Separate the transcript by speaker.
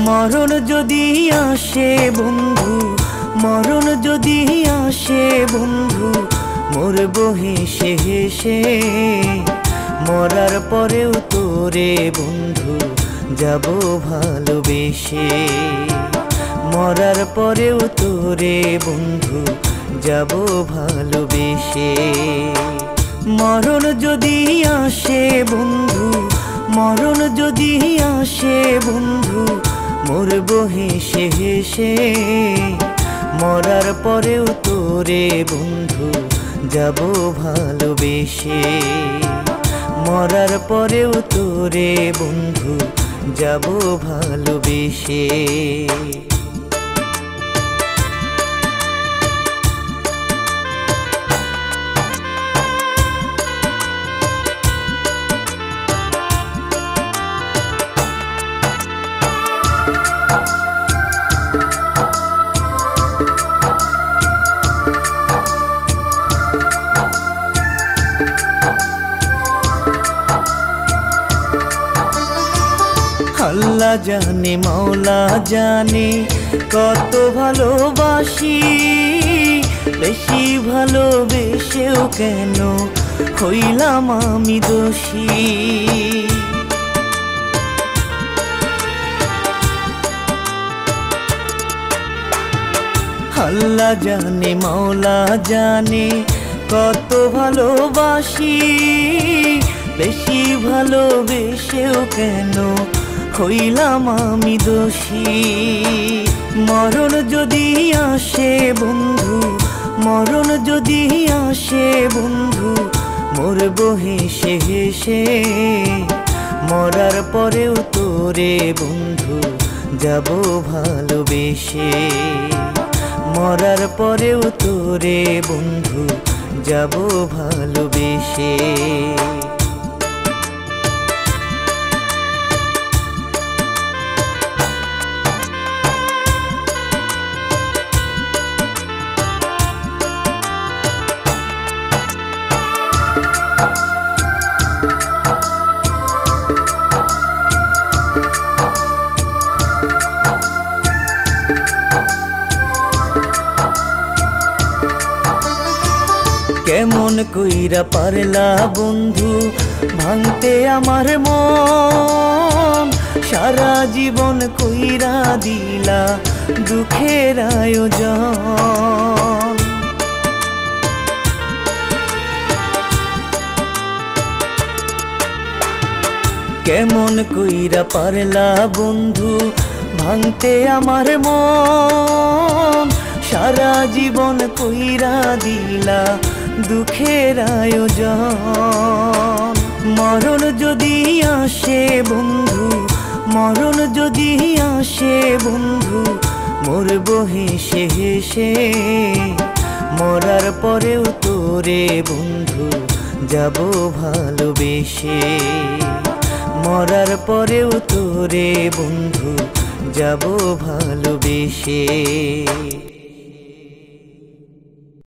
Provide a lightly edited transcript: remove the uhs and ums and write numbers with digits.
Speaker 1: মরণ যদি আসে বন্ধু, মরণ যদি আসে বন্ধু, মরব হেসে হেসে। মরার পরেও তোরে বন্ধু যাব ভালোবেসে। মরার পরেও তোরে বন্ধু যাব ভালোবেসে। মরণ যদি আসে বন্ধু, মরণ যদি আসে বন্ধু, মরব হেসে হেসে। মরার পরেও তোরে বন্ধু যাব ভালোবেসে। মরার পরেও তোরে বন্ধু যাব ভালোবেসে। আল্লাহ জানে মাওলা জানে কত ভালোবাসি। বেশি ভালোবেসেও কেন হইলাম আমি দোষী। আল্লাহ জানে মাওলা জানে কত ভালোবাসি। বেশি ভালোবেসেও কেন হইলাম আমি দোষী। মরণ যদি আসে বন্ধু, মরণ যদি আসে বন্ধু, মরব হেসে হেসে। মরার পরেও তোরে বন্ধু যাব ভালোবেসে। মরার পরেও তোরে বন্ধু যাব ভালোবেসে। কেমন কইরা পারলা বন্ধু ভাঙতে আমার মন। সারা জীবন কইরা দিলা দুঃখের আয়োজন। কেমন কইরা পারলা বন্ধু ভাঙতে আমার মন। সারা জীবন কইরা দিলা দুঃখের আয়োজন। মরণ যদি আসে বন্ধু, মরণ যদি আসে বন্ধু, মরব হেসে হেসে। মরার পরেও তোরে বন্ধু যাব ভালোবেসে। মরার পরেও তোরে বন্ধু যাব ভালোবেসে।